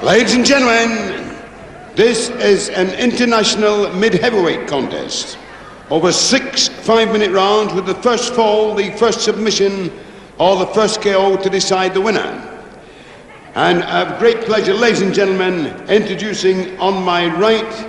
Ladies and gentlemen, this is an international mid-heavyweight contest. Over 6 5-minute rounds with the first fall, the first submission, or the first KO to decide the winner. And I have great pleasure, ladies and gentlemen, introducing on my right,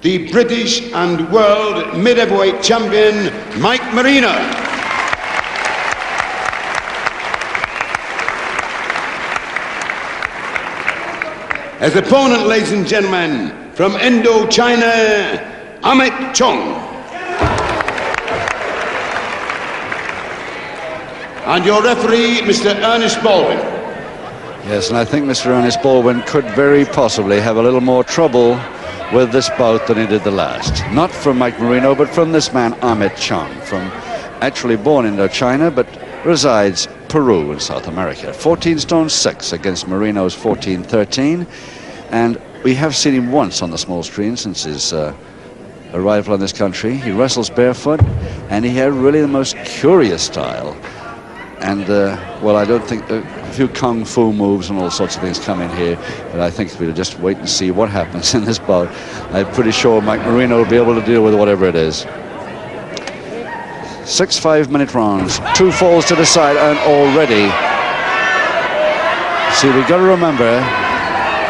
the British and world mid-heavyweight champion, Mike Marino. His opponent, ladies and gentlemen, from Indochina, Amet Chong. And your referee, Mr. Ernest Baldwin. Yes, and I think Mr. Ernest Baldwin could very possibly have a little more trouble with this bout than he did the last. Not from Mike Marino, but from this man, Amet Chong, from actually born in Indochina, but resides Peru in South America. 14 stone 6 against Marino's 14-13. And we have seen him once on the small screen since his arrival in this country. He wrestles barefoot, and he had really the most curious style. And, well, I don't think a few kung fu moves and all sorts of things come in here, but I think we'll just wait and see what happens in this bout. I'm pretty sure Mike Marino will be able to deal with whatever it is. 6 5-minute rounds, 2 falls to decide, and already. See, we've got to remember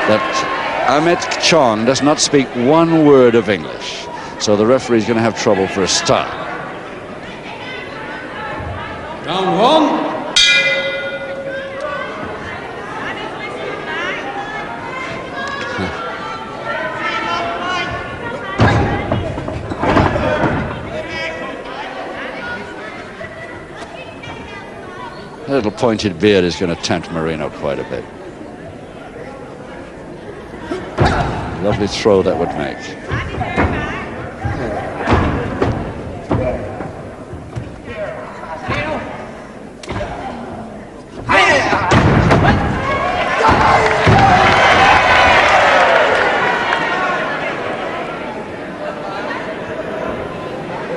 that Amet Chong does not speak one word of English, so the referee's going to have trouble for a start. Round 1. A little pointed beard is going to tempt Marino quite a bit. Lovely throw that would make.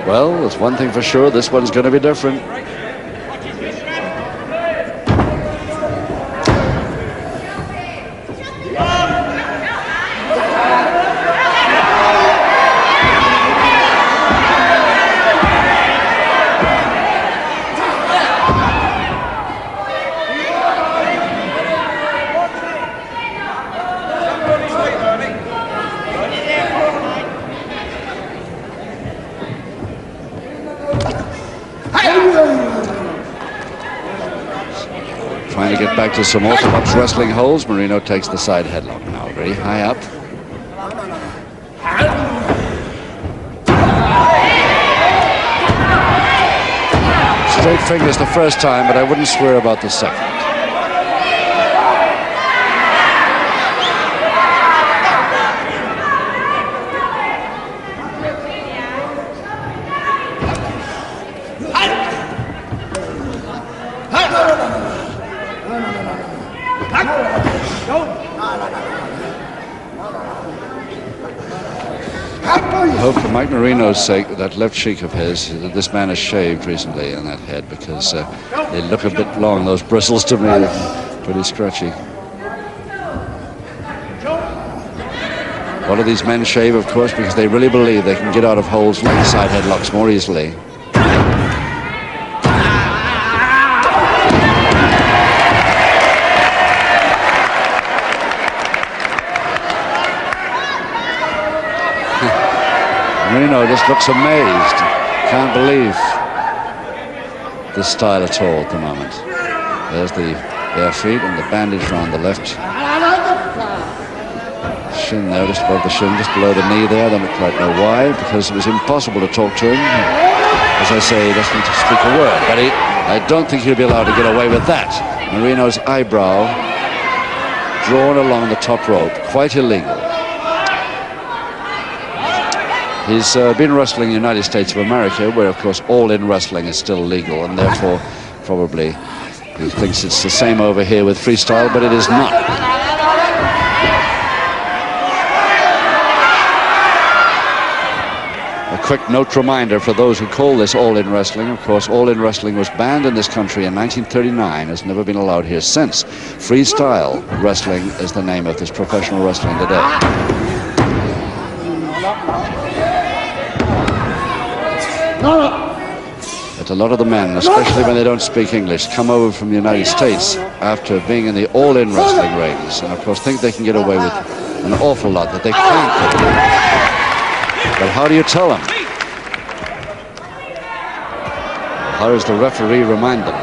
Well, there's one thing for sure, this one's going to be different. Trying to get back to some orthodox wrestling holds. Marino takes the side headlock now, very high up. Straight fingers the first time, but I wouldn't swear about the second. I hope for Mike Marino's sake that left cheek of his, that this man has shaved recently in that head, because they look a bit long, those bristles, to me. Pretty scratchy. A lot of these men shave, of course, because they really believe they can get out of holds like side headlocks more easily. Marino just looks amazed. Can't believe this style at all at the moment. There's the bare feet and the bandage around the left shin there, just above the shin, just below the knee there. I don't quite know why, because it was impossible to talk to him. As I say, he doesn't speak a word, but I don't think he'll be allowed to get away with that. Marino's eyebrow drawn along the top rope, quite illegal. He's been wrestling in the United States of America, where, of course, all-in wrestling is still legal, and therefore, probably, he thinks it's the same over here with freestyle, but it is not. Of quick note reminder for those who call this all-in wrestling. Of course, all-in wrestling was banned in this country in 1939. Has never been allowed here since. Freestyle wrestling is the name of this professional wrestling today. But a lot of the men, especially when they don't speak English, come over from the United States after being in the all-in wrestling rings, and of course think they can get away with an awful lot that they can't. But how do you tell them? How does the referee remind them?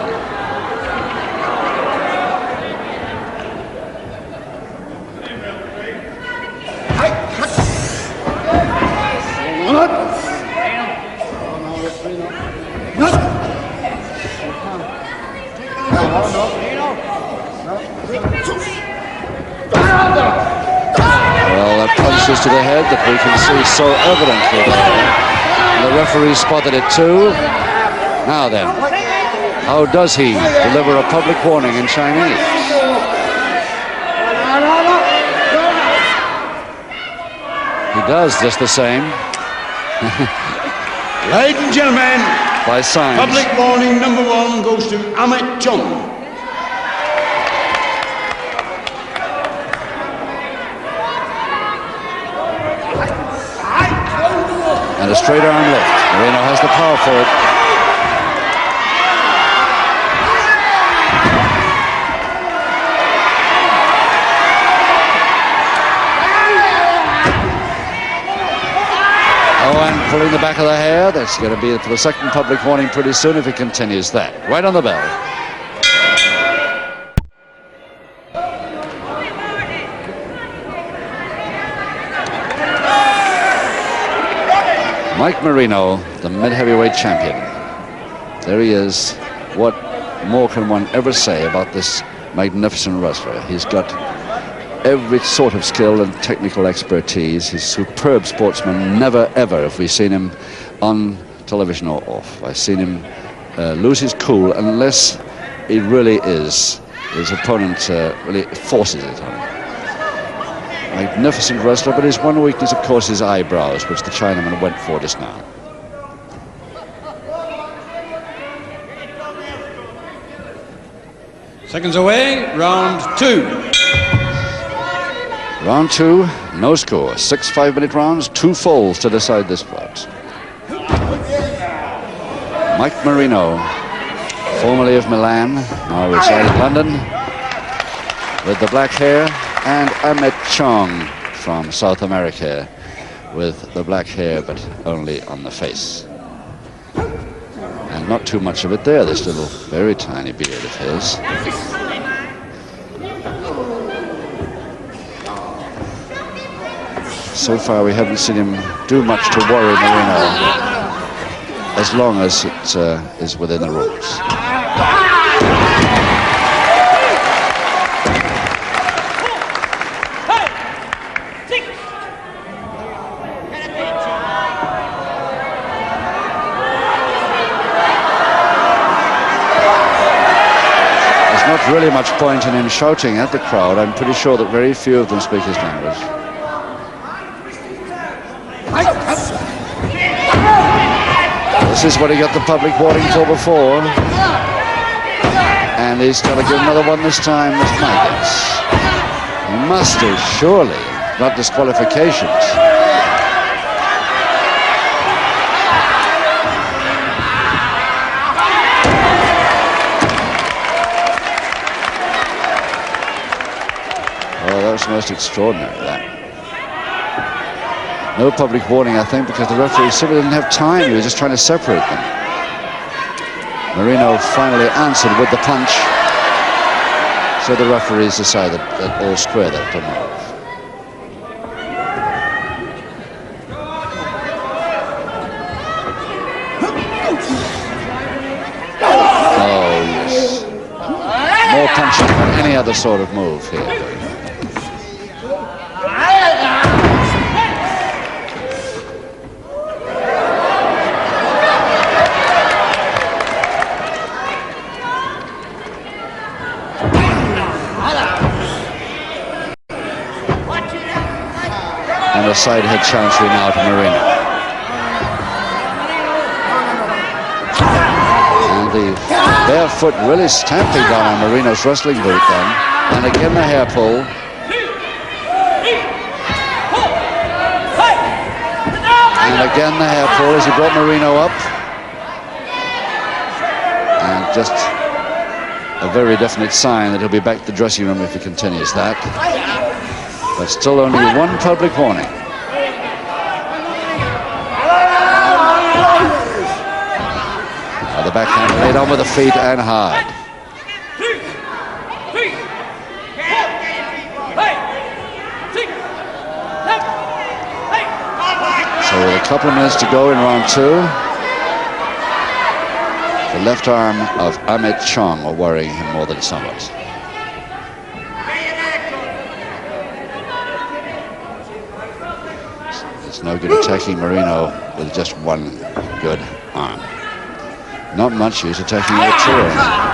Well, that punches to the head that we can see so evidently there. And the referee spotted it too. Now then, how does he deliver a public warning in Chinese? He does just the same. Ladies and gentlemen, by signs. Public warning number 1 goes to Amet Chong. And a straight arm lift. Marino has the power for it. Oh, and pulling the back of the hair. That's going to be for the second public warning pretty soon if he continues that. Right on the bell. Mike Marino, the mid-heavyweight champion. There he is. What more can one ever say about this magnificent wrestler? He's got every sort of skill and technical expertise. He's a superb sportsman. Never, ever have we seen him on television or off. I've seen him lose his cool unless it really is. His opponent really forces it on him. Magnificent wrestler, but his one weakness, of course, is eyebrows, which the Chinaman went for just now. Seconds away, round 2. Round 2, no score. 6 5-minute rounds, 2 falls to decide this bout. Mike Marino, formerly of Milan, now resides in London, with the black hair, and Amet Chong from South America with the black hair but only on the face. And not too much of it there, this little very tiny beard of his. So far we haven't seen him do much to worry Marino, as long as it is within the rules. Really much point in him shouting at the crowd. I'm pretty sure that very few of them speak his language. This is what he got the public warning for before, and he's got to give another one this time. That's my guess. He must have, surely, not disqualifications. That's most extraordinary, that. No public warning, I think, because the referee simply didn't have time. He was just trying to separate them. Marino finally answered with the punch. So the referees decided that all square that to move. Oh, yes. More punching than any other sort of move here. And a side head chancery now to Marino. bare foot really stamping down on Marino's wrestling boot then. And again the hair pull. And again the hair pull as he brought Marino up. And just a very definite sign that he'll be back to the dressing room if he continues that. But still only one public warning. The backhand laid on with the feet and hard. So with a couple of minutes to go in round 2, the left arm of Amet Chong are worrying him more than somewhat. It's no good attacking Marino with just one good arm. Not much use attacking with two arms.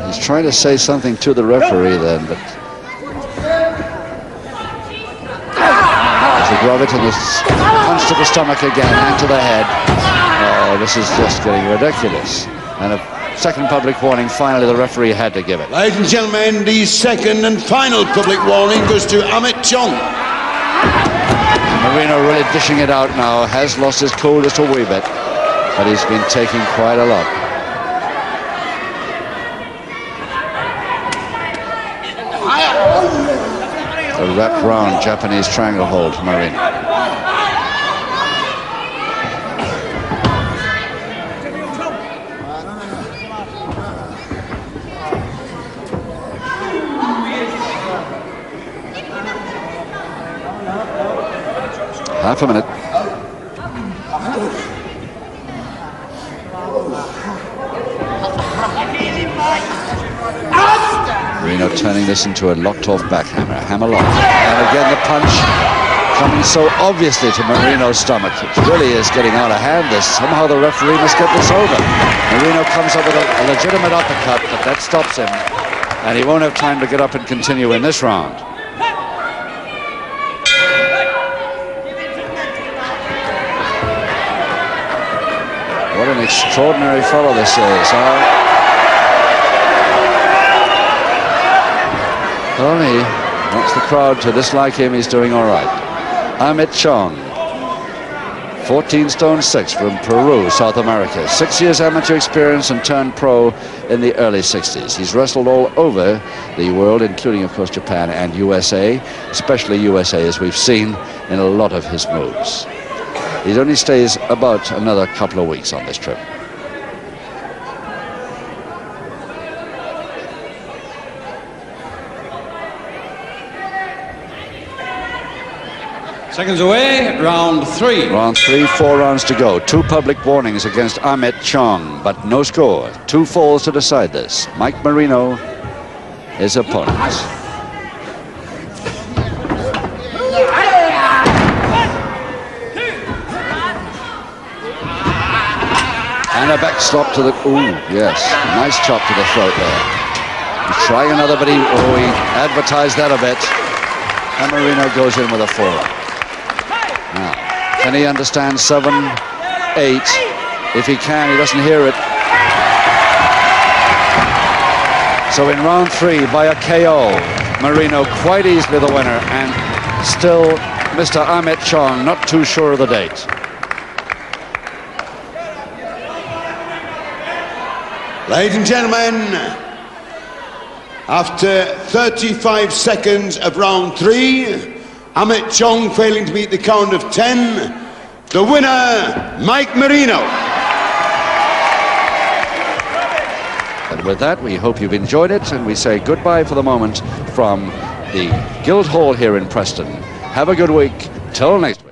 He's trying to say something to the referee then, but as he drove it to the punch to the stomach again and to the head. Oh, this is just getting ridiculous. And a second public warning, finally the referee had to give it. Ladies and gentlemen, the second and final public warning goes to Amet Chong. Marino really dishing it out now, has lost his cool just a wee bit, but he's been taking quite a lot. A wrap round Japanese triangle hold to Marino. Half a minute. Marino turning this into a locked-off backhammer, hammer lock. And again the punch coming so obviously to Marino's stomach. It really is getting out of hand. This somehow the referee must get this over. Marino comes up with a legitimate uppercut, but that stops him. And he won't have time to get up and continue in this round. What an extraordinary fellow this is. Only wants the crowd to dislike him, he's doing all right. Amet Chong, 14 stone 6 from Peru, South America. 6 years amateur experience and turned pro in the early 60s. He's wrestled all over the world, including, of course, Japan and USA, especially USA, as we've seen in a lot of his moves. He only stays about another couple of weeks on this trip. Seconds away, round 3. Round 3, 4 rounds to go. 2 public warnings against Amet Chong, but no score. 2 falls to decide this. Mike Marino, his opponent. And a back slop to the... Ooh, yes. Nice chop to the throat there. He's trying another, but he advertised that a bit. And Marino goes in with a forearm. Now, can he understand 7, 8? If he can, he doesn't hear it. So in round 3, by a KO, Marino quite easily the winner, and still Mr. Amet Chong not too sure of the date. Ladies and gentlemen, after 35 seconds of round 3, Amet Chong failing to meet the count of 10, the winner, Mike Marino. And with that, we hope you've enjoyed it, and we say goodbye for the moment from the Guildhall here in Preston. Have a good week. Till next week.